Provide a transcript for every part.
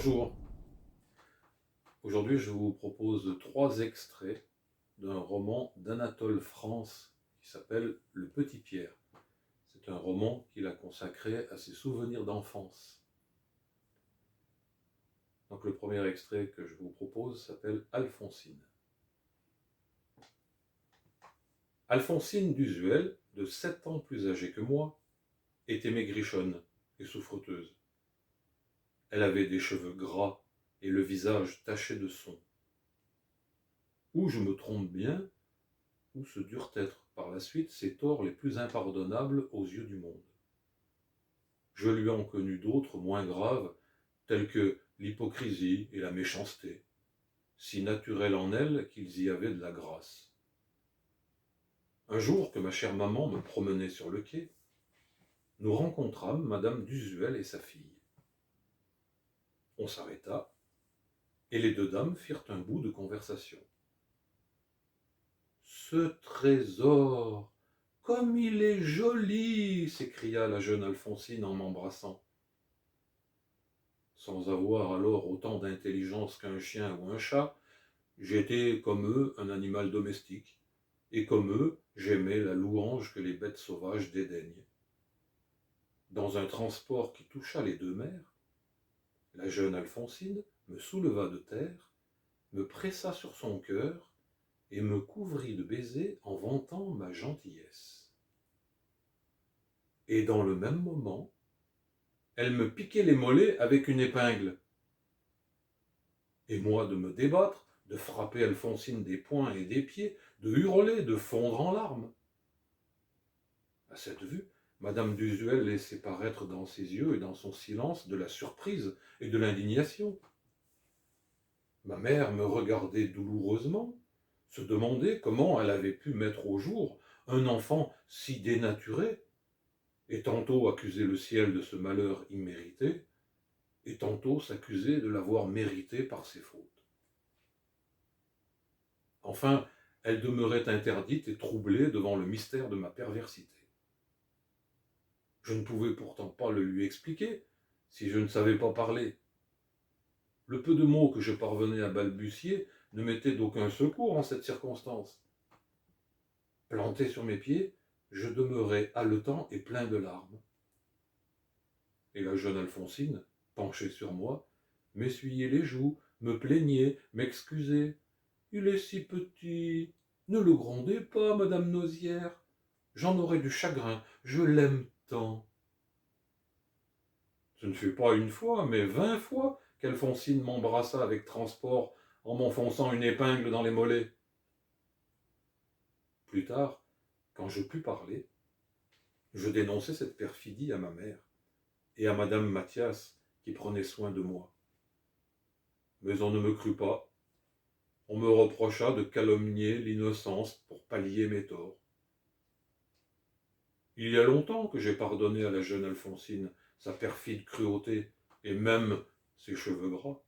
Bonjour, aujourd'hui je vous propose trois extraits d'un roman d'Anatole France qui s'appelle Le Petit Pierre. C'est un roman qu'il a consacré à ses souvenirs d'enfance. Donc le premier extrait que je vous propose s'appelle Alphonsine. Alphonsine d'Usuel, de 7 ans plus âgée que moi, était maigrichonne et souffreteuse. Elle avait des cheveux gras et le visage taché de son. Ou je me trompe bien, ou ce durent être par la suite ses torts les plus impardonnables aux yeux du monde. Je lui en connus d'autres moins graves, tels que l'hypocrisie et la méchanceté, si naturelles en elle qu'ils y avaient de la grâce. Un jour que ma chère maman me promenait sur le quai, nous rencontrâmes madame d'Usuel et sa fille. On s'arrêta, et les deux dames firent un bout de conversation. « Ce trésor, comme il est joli !» s'écria la jeune Alphonsine en m'embrassant. Sans avoir alors autant d'intelligence qu'un chien ou un chat, j'étais comme eux un animal domestique, et comme eux j'aimais la louange que les bêtes sauvages dédaignent. Dans un transport qui toucha les deux mères, la jeune Alphonsine me souleva de terre, me pressa sur son cœur, et me couvrit de baisers en vantant ma gentillesse. Et dans le même moment, elle me piquait les mollets avec une épingle. Et moi de me débattre, de frapper Alphonsine des poings et des pieds, de hurler, de fondre en larmes. À cette vue, madame d'Usuel laissait paraître dans ses yeux et dans son silence de la surprise et de l'indignation. Ma mère me regardait douloureusement, se demandait comment elle avait pu mettre au jour un enfant si dénaturé, et tantôt accuser le ciel de ce malheur immérité, et tantôt s'accuser de l'avoir mérité par ses fautes. Enfin, elle demeurait interdite et troublée devant le mystère de ma perversité. Je ne pouvais pourtant pas le lui expliquer, si je ne savais pas parler. Le peu de mots que je parvenais à balbutier ne m'était d'aucun secours en cette circonstance. Planté sur mes pieds, je demeurais haletant et plein de larmes. Et la jeune Alphonsine, penchée sur moi, m'essuyait les joues, me plaignait, m'excusait. « Il est si petit, ne le grondez pas, madame Nausière. J'en aurai du chagrin, je l'aime tant. » Ce ne fut pas une fois, mais 20 fois qu'Alphonsine m'embrassa avec transport en m'enfonçant une épingle dans les mollets. Plus tard, quand je pus parler, je dénonçai cette perfidie à ma mère et à madame Mathias qui prenait soin de moi. Mais on ne me crut pas. On me reprocha de calomnier l'innocence pour pallier mes torts. Il y a longtemps que j'ai pardonné à la jeune Alphonsine sa perfide cruauté et même ses cheveux gras.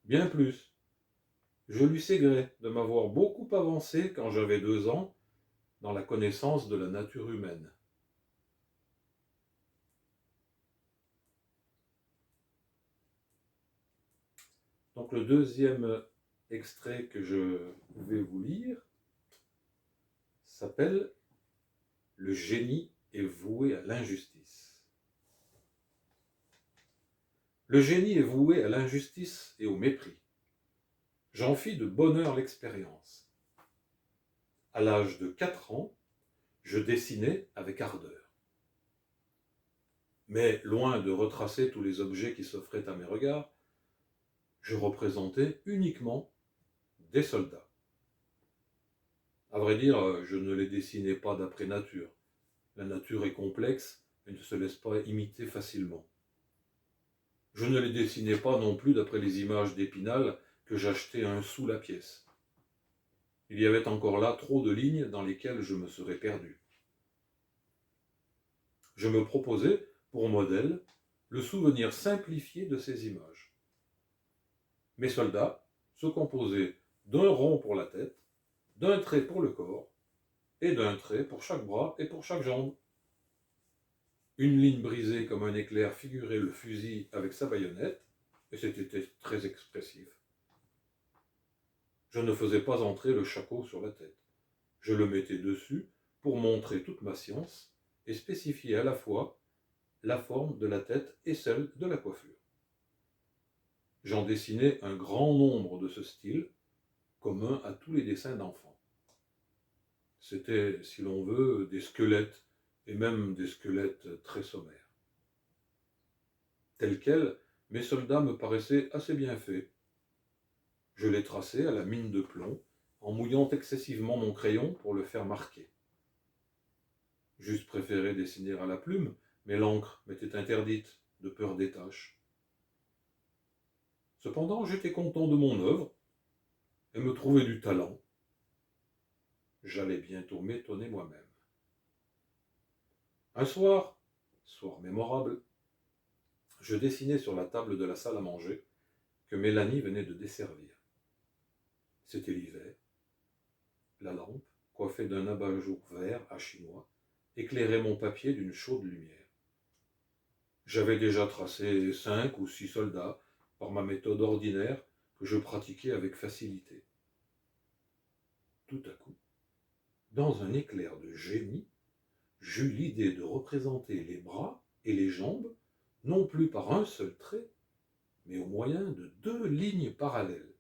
Bien plus, je lui sais gré de m'avoir beaucoup avancé quand j'avais 2 ans dans la connaissance de la nature humaine. Donc le deuxième extrait que je vais vous lire s'appelle « Le génie est voué à l'injustice ». Le génie est voué à l'injustice et au mépris. J'en fis de bonne heure l'expérience. À l'âge de 4 ans, je dessinais avec ardeur. Mais loin de retracer tous les objets qui s'offraient à mes regards, je représentais uniquement des soldats. À vrai dire, je ne les dessinais pas d'après nature. La nature est complexe et ne se laisse pas imiter facilement. Je ne les dessinais pas non plus d'après les images d'Épinal que j'achetais à 1 sou la pièce. Il y avait encore là trop de lignes dans lesquelles je me serais perdu. Je me proposais, pour modèle, le souvenir simplifié de ces images. Mes soldats se composaient d'un rond pour la tête, d'un trait pour le corps, et d'un trait pour chaque bras et pour chaque jambe. Une ligne brisée comme un éclair figurait le fusil avec sa baïonnette, et c'était très expressif. Je ne faisais pas entrer le shako sur la tête. Je le mettais dessus pour montrer toute ma science et spécifier à la fois la forme de la tête et celle de la coiffure. J'en dessinais un grand nombre de ce style, commun à tous les dessins d'enfants. C'était, si l'on veut, des squelettes, et même des squelettes très sommaires. Tels quels, mes soldats me paraissaient assez bien faits. Je les traçais à la mine de plomb, en mouillant excessivement mon crayon pour le faire marquer. J'eusse préféré dessiner à la plume, mais l'encre m'était interdite, de peur des taches. Cependant, j'étais content de mon œuvre, et me trouvais du talent. J'allais bientôt m'étonner moi-même. Un soir mémorable, je dessinais sur la table de la salle à manger que Mélanie venait de desservir. C'était l'hiver. La lampe, coiffée d'un abat-jour vert à chinois, éclairait mon papier d'une chaude lumière. J'avais déjà tracé 5 ou 6 soldats par ma méthode ordinaire que je pratiquais avec facilité. Tout à coup, dans un éclair de génie, j'eus l'idée de représenter les bras et les jambes, non plus par un seul trait, mais au moyen de 2 lignes parallèles.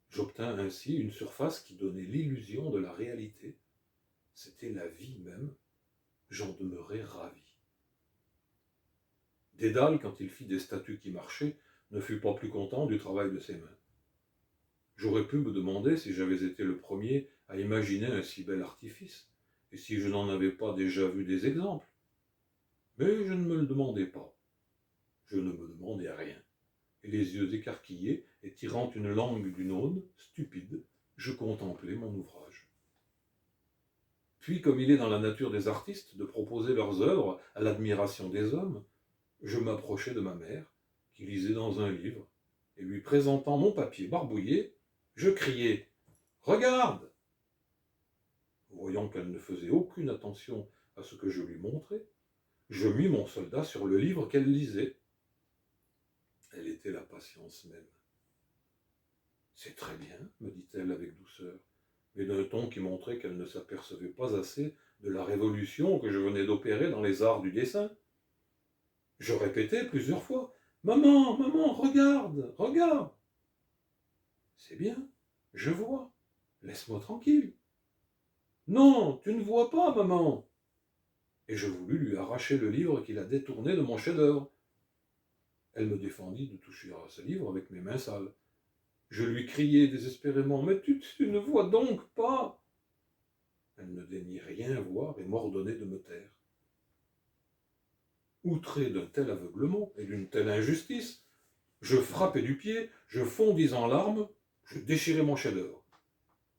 J'obtins ainsi une surface qui donnait l'illusion de la réalité. C'était la vie même. J'en demeurais ravi. Dédale, quand il fit des statues qui marchaient, ne fut pas plus content du travail de ses mains. J'aurais pu me demander si j'avais été le premier à imaginer un si bel artifice, et si je n'en avais pas déjà vu des exemples. Mais je ne me le demandais pas. Je ne me demandais rien. Et les yeux écarquillés et tirant une langue d'une aune, stupide, je contemplais mon ouvrage. Puis, comme il est dans la nature des artistes de proposer leurs œuvres à l'admiration des hommes, je m'approchai de ma mère, qui lisait dans un livre, et lui présentant mon papier barbouillé, je criai « Regarde !» Voyant qu'elle ne faisait aucune attention à ce que je lui montrais, je mis mon soldat sur le livre qu'elle lisait. Elle était la patience même. « C'est très bien, » me dit-elle avec douceur, mais d'un ton qui montrait qu'elle ne s'apercevait pas assez de la révolution que je venais d'opérer dans les arts du dessin. Je répétai plusieurs fois « Maman, maman, regarde, regarde !» « C'est bien, je vois, laisse-moi tranquille. »« Non, tu ne vois pas, maman !» Et je voulus lui arracher le livre qui la détournait de mon chef-d'œuvre. Elle me défendit de toucher à ce livre avec mes mains sales. Je lui criai désespérément « Mais tu ne vois donc pas !» Elle ne daignit rien voir et m'ordonnait de me taire. Outré d'un tel aveuglement et d'une telle injustice, je frappai du pied, je fondis en larmes, je déchirai mon chef-d'œuvre.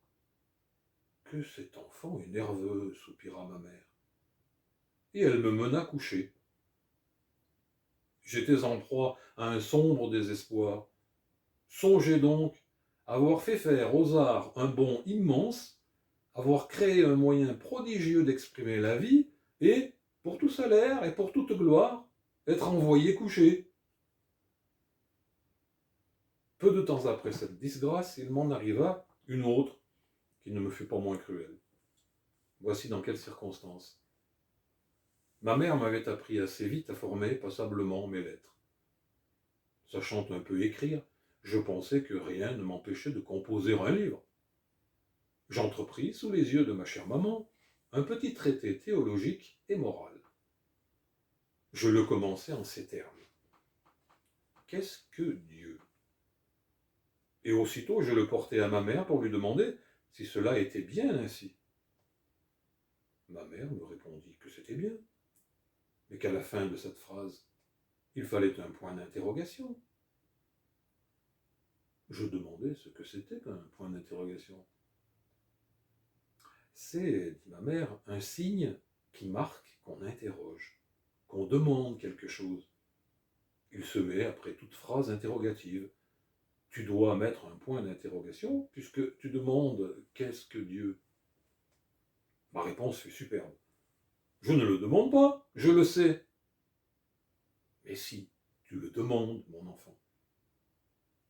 « Que cet enfant est nerveux !» soupira ma mère. Et elle me mena coucher. J'étais en proie à un sombre désespoir. Songez donc avoir fait faire aux arts un bond immense, avoir créé un moyen prodigieux d'exprimer la vie, et, pour tout salaire et pour toute gloire, être envoyé coucher. Peu de temps après cette disgrâce, il m'en arriva une autre, qui ne me fut pas moins cruelle. Voici dans quelles circonstances. Ma mère m'avait appris assez vite à former passablement mes lettres. Sachant un peu écrire, je pensais que rien ne m'empêchait de composer un livre. J'entrepris, sous les yeux de ma chère maman, un petit traité théologique et moral. Je le commençai en ces termes. Qu'est-ce que Dieu ? Et aussitôt je le portai à ma mère pour lui demander si cela était bien ainsi. Ma mère me répondit que c'était bien, mais qu'à la fin de cette phrase, il fallait un point d'interrogation. Je demandai ce que c'était qu'un point d'interrogation. C'est, dit ma mère, un signe qui marque qu'on interroge, qu'on demande quelque chose. Il se met après toute phrase interrogative. Tu dois mettre un point d'interrogation puisque tu demandes « Qu'est-ce que Dieu ?» Ma réponse fut superbe. Je ne le demande pas, je le sais. Mais si Tu le demandes, mon enfant.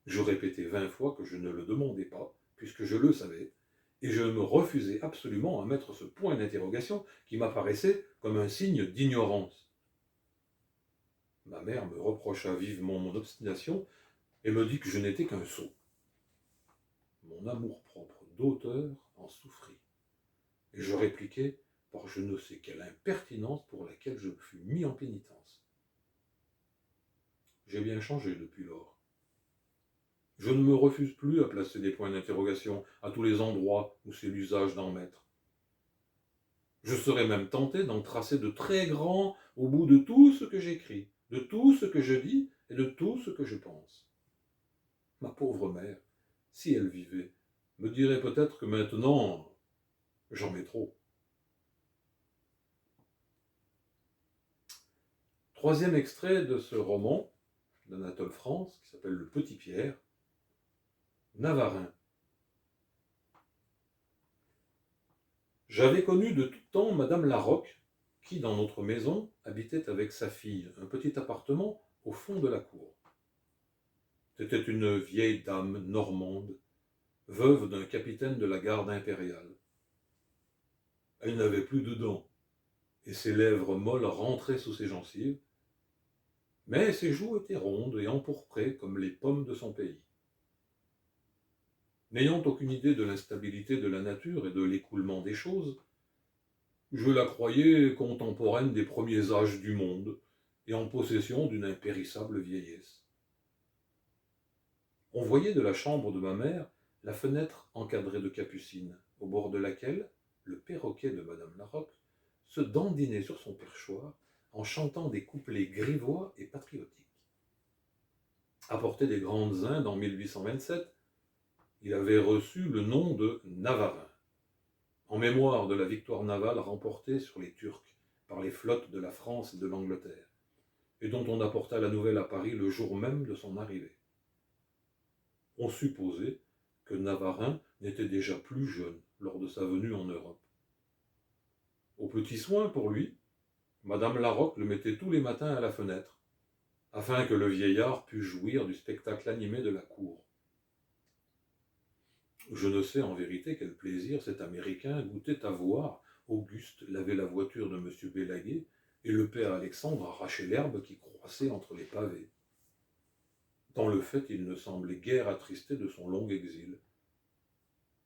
Je répétai 20 fois que je ne le demandais pas, puisque je le savais, et je me refusais absolument à mettre ce point d'interrogation qui m'apparaissait comme un signe d'ignorance. Ma mère me reprocha vivement mon obstination et me dit que je n'étais qu'un sot. Mon amour-propre d'auteur en souffrit, et je répliquai par je ne sais quelle impertinence pour laquelle je fus mis en pénitence. J'ai bien changé depuis lors. Je ne me refuse plus à placer des points d'interrogation à tous les endroits où c'est l'usage d'en mettre. Je serais même tenté d'en tracer de très grands au bout de tout ce que j'écris, de tout ce que je dis et de tout ce que je pense. Ma pauvre mère, si elle vivait, me dirait peut-être que maintenant, j'en mets trop. Troisième extrait de ce roman d'Anatole France, qui s'appelle Le Petit Pierre, Navarin. J'avais connu de tout temps Madame Larocque, qui, dans notre maison, habitait avec sa fille un petit appartement au fond de la cour. C'était une vieille dame normande, veuve d'un capitaine de la garde impériale. Elle n'avait plus de dents, et ses lèvres molles rentraient sous ses gencives, mais ses joues étaient rondes et empourprées comme les pommes de son pays. N'ayant aucune idée de l'instabilité de la nature et de l'écoulement des choses, je la croyais contemporaine des premiers âges du monde et en possession d'une impérissable vieillesse. On voyait de la chambre de ma mère la fenêtre encadrée de capucines, au bord de laquelle le perroquet de madame Larocque se dandinait sur son perchoir en chantant des couplets grivois et patriotiques. Apporté des Grandes Indes en 1827, il avait reçu le nom de Navarin, en mémoire de la victoire navale remportée sur les Turcs par les flottes de la France et de l'Angleterre, et dont on apporta la nouvelle à Paris le jour même de son arrivée. On supposait que Navarin n'était déjà plus jeune lors de sa venue en Europe. Au petit soin pour lui, madame Larocque le mettait tous les matins à la fenêtre, afin que le vieillard pût jouir du spectacle animé de la cour. Je ne sais en vérité quel plaisir cet Américain goûtait à voir Auguste laver la voiture de M. Bélaguet et le père Alexandre arracher l'herbe qui croissait entre les pavés. Dans le fait, il ne semblait guère attristé de son long exil.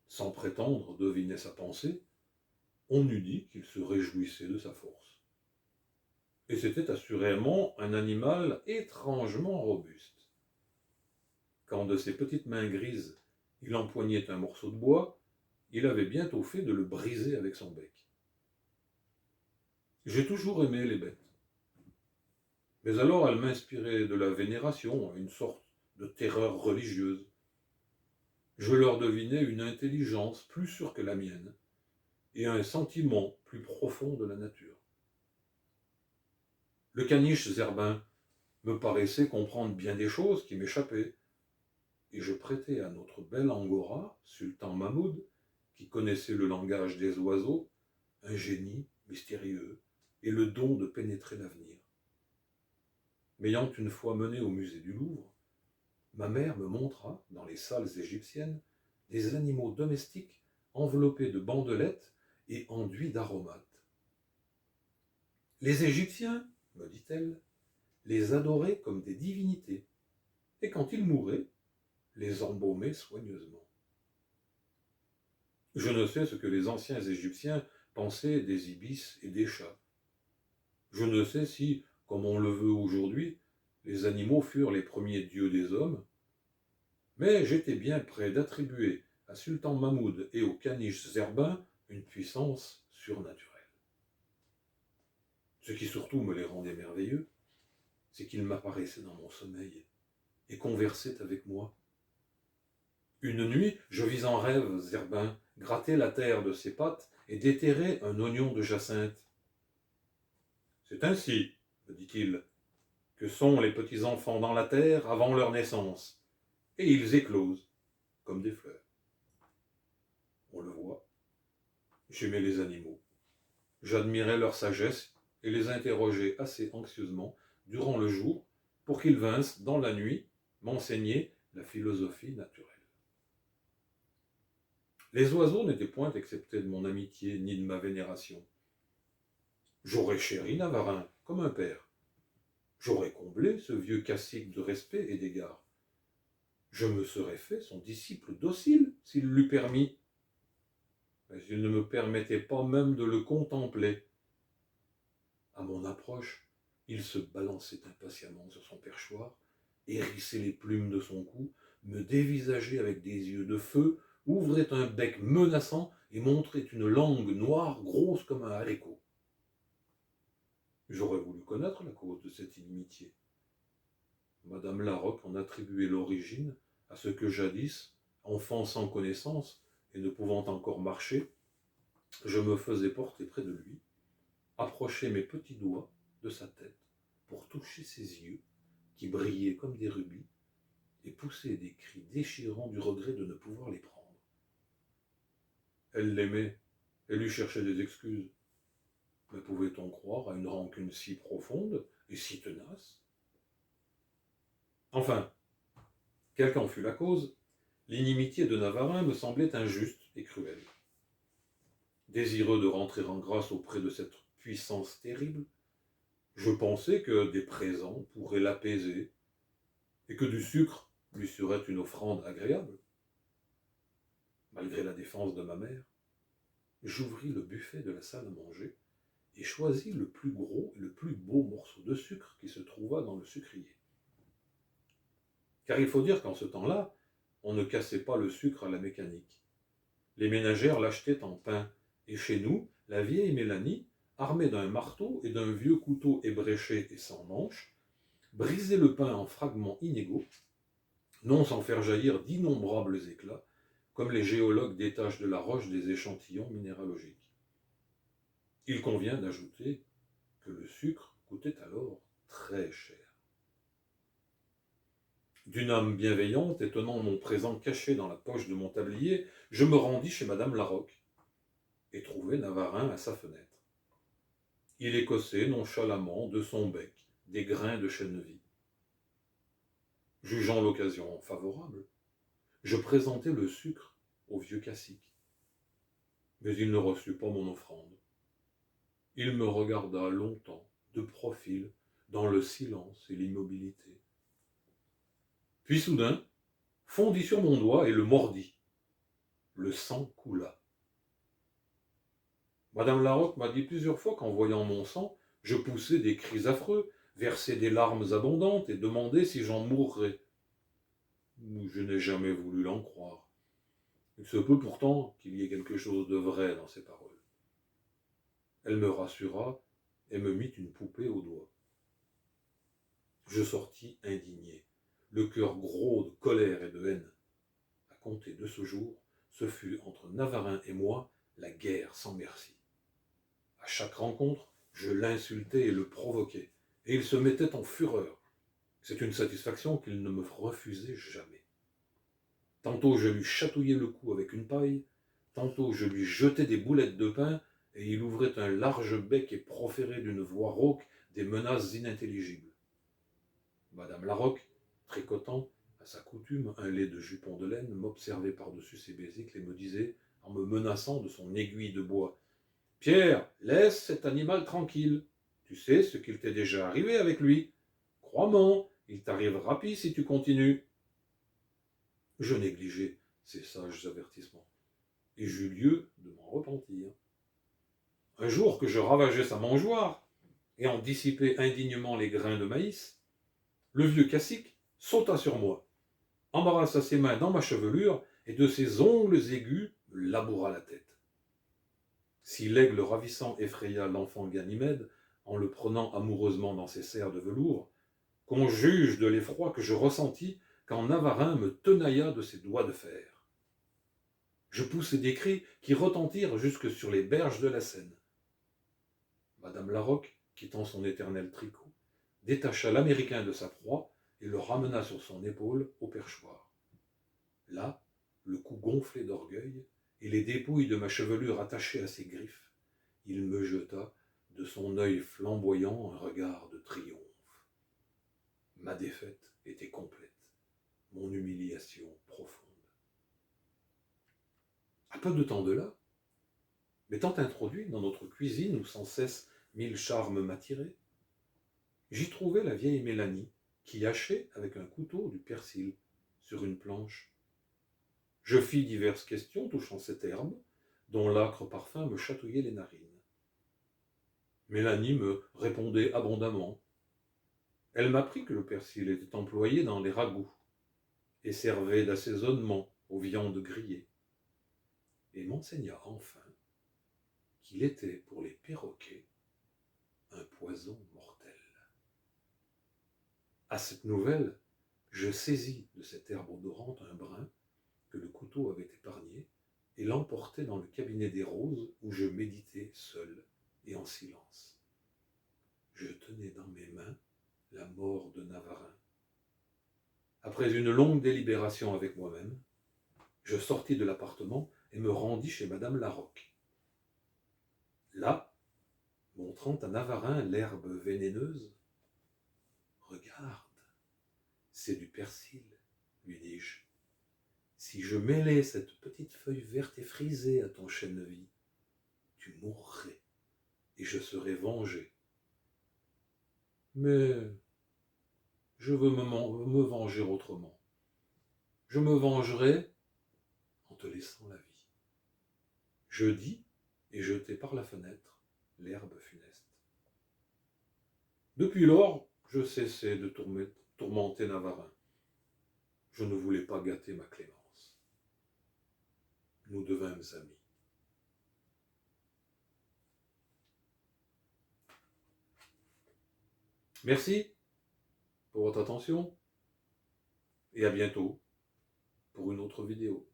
Sans prétendre deviner sa pensée, on eût dit qu'il se réjouissait de sa force. Et c'était assurément un animal étrangement robuste. Quand de ses petites mains grises il empoignait un morceau de bois, il avait bientôt fait de le briser avec son bec. J'ai toujours aimé les bêtes. Mais alors elles m'inspiraient de la vénération, une sorte de terreur religieuse. Je leur devinais une intelligence plus sûre que la mienne, et un sentiment plus profond de la nature. Le caniche Zerbin me paraissait comprendre bien des choses qui m'échappaient, et je prêtais à notre bel Angora, sultan Mahmoud, qui connaissait le langage des oiseaux, un génie mystérieux et le don de pénétrer l'avenir. M'ayant une fois mené au musée du Louvre, ma mère me montra, dans les salles égyptiennes, des animaux domestiques enveloppés de bandelettes et enduits d'aromates. Les Égyptiens, me dit-elle, les adoraient comme des divinités, et quand ils mouraient, les embaumaient soigneusement. Je ne sais ce que les anciens Égyptiens pensaient des ibis et des chats. Je ne sais si, comme on le veut aujourd'hui, les animaux furent les premiers dieux des hommes, mais j'étais bien près d'attribuer à Sultan Mahmoud et au caniche Zerbin une puissance surnaturelle. Ce qui surtout me les rendait merveilleux, c'est qu'ils m'apparaissaient dans mon sommeil et conversaient avec moi. Une nuit, je vis en rêve Zerbin gratter la terre de ses pattes et déterrer un oignon de jacinthe. C'est ainsi, me dit-il, que sont les petits enfants dans la terre avant leur naissance, et ils éclosent comme des fleurs. On le voit, j'aimais les animaux. J'admirais leur sagesse et les interrogeais assez anxieusement durant le jour pour qu'ils vinssent, dans la nuit, m'enseigner la philosophie naturelle. Les oiseaux n'étaient point exceptés de mon amitié ni de ma vénération. J'aurais chéri Navarin comme un père. J'aurais comblé ce vieux cacique de respect et d'égard. Je me serais fait son disciple docile s'il l'eût permis. Mais il ne me permettait pas même de le contempler. À mon approche, il se balançait impatiemment sur son perchoir, hérissait les plumes de son cou, me dévisageait avec des yeux de feu, ouvrait un bec menaçant et montrait une langue noire grosse comme un haricot. J'aurais voulu connaître la cause de cette inimitié. Madame Larocque en attribuait l'origine à ce que jadis, enfant sans connaissance et ne pouvant encore marcher, je me faisais porter près de lui, approcher mes petits doigts de sa tête pour toucher ses yeux, qui brillaient comme des rubis, et pousser des cris déchirants du regret de ne pouvoir les prendre. Elle l'aimait, et lui cherchait des excuses. Mais pouvait-on croire à une rancune si profonde et si tenace? Enfin, quelle qu'en fût la cause, l'inimitié de Navarin me semblait injuste et cruelle. Désireux de rentrer en grâce auprès de cette puissance terrible, je pensais que des présents pourraient l'apaiser et que du sucre lui serait une offrande agréable. Malgré la défense de ma mère, j'ouvris le buffet de la salle à manger et choisis le plus gros et le plus beau morceau de sucre qui se trouva dans le sucrier. Car il faut dire qu'en ce temps-là, on ne cassait pas le sucre à la mécanique. Les ménagères l'achetaient en pain, et chez nous, la vieille Mélanie, armée d'un marteau et d'un vieux couteau ébréché et sans manche, brisait le pain en fragments inégaux, non sans faire jaillir d'innombrables éclats, comme les géologues détachent de la roche des échantillons minéralogiques. Il convient d'ajouter que le sucre coûtait alors très cher. D'une âme bienveillante et tenant mon présent caché dans la poche de mon tablier, je me rendis chez Madame Larocque et trouvai Navarin à sa fenêtre. Il écossait nonchalamment de son bec des grains de chènevis. Jugeant l'occasion favorable, je présentai le sucre au vieux cacique. Mais il ne reçut pas mon offrande. Il me regarda longtemps, de profil, dans le silence et l'immobilité. Puis soudain, fondit sur mon doigt et le mordit. Le sang coula. Madame Larocque m'a dit plusieurs fois qu'en voyant mon sang, je poussais des cris affreux, versais des larmes abondantes et demandais si j'en mourrais. Je n'ai jamais voulu l'en croire. Il se peut pourtant qu'il y ait quelque chose de vrai dans ces paroles. Elle me rassura et me mit une poupée au doigt. Je sortis indigné, le cœur gros de colère et de haine. À compter de ce jour, ce fut entre Navarin et moi la guerre sans merci. À chaque rencontre, je l'insultais et le provoquais, et il se mettait en fureur. C'est une satisfaction qu'il ne me refusait jamais. Tantôt je lui chatouillais le cou avec une paille, tantôt je lui jetais des boulettes de pain, et il ouvrait un large bec et proférait d'une voix rauque des menaces inintelligibles. Madame Larocque, tricotant, à sa coutume, un lait de jupon de laine, m'observait par-dessus ses besicles et me disait, en me menaçant de son aiguille de bois, « Pierre, laisse cet animal tranquille. Tu sais ce qu'il t'est déjà arrivé avec lui. Crois-moi, il t'arrivera pis si tu continues. » Je négligeai ces sages avertissements, et j'eus lieu de m'en repentir. Un jour que je ravageais sa mangeoire, et en dissipais indignement les grains de maïs, le vieux cacique sauta sur moi, embarrassa ses mains dans ma chevelure, et de ses ongles aigus me laboura la tête. Si l'aigle ravissant effraya l'enfant Ganymède, en le prenant amoureusement dans ses serres de velours, qu'on juge de l'effroi que je ressentis quand Navarin me tenailla de ses doigts de fer. Je poussai des cris qui retentirent jusque sur les berges de la Seine. Madame Larocque, quittant son éternel tricot, détacha l'Américain de sa proie et le ramena sur son épaule au perchoir. Là, le cou gonflé d'orgueil et les dépouilles de ma chevelure attachées à ses griffes, il me jeta de son œil flamboyant un regard de triomphe. Ma défaite était complète, mon humiliation profonde. À peu de temps de là, m'étant introduit dans notre cuisine où sans cesse mille charmes m'attiraient, j'y trouvai la vieille Mélanie qui hachait avec un couteau du persil sur une planche. Je fis diverses questions touchant cette herbe, dont l'âcre parfum me chatouillait les narines. Mélanie me répondait abondamment. Elle m'apprit que le persil était employé dans les ragoûts et servait d'assaisonnement aux viandes grillées, et m'enseigna enfin qu'il était pour les perroquets un poison mortel. À cette nouvelle, je saisis de cette herbe odorante un brin que le couteau avait épargné et l'emportai dans le cabinet des roses où je méditais seul et en silence. Je tenais dans mes mains la mort de Navarin. Après une longue délibération avec moi-même, je sortis de l'appartement et me rendis chez Madame Larocque. Là, montrant à Navarin l'herbe vénéneuse, « Regarde, c'est du persil, lui dis-je. Si je mêlais cette petite feuille verte et frisée à ton chènevis, tu mourrais et je serais vengé. Mais je veux me venger autrement. Je me vengerai en te laissant la vie. » Je dis et jetai par la fenêtre l'herbe funeste. Depuis lors, je cessai de tourmenter Navarin. Je ne voulais pas gâter ma Clémence. Nous devînmes amis. Merci pour votre attention et à bientôt pour une autre vidéo.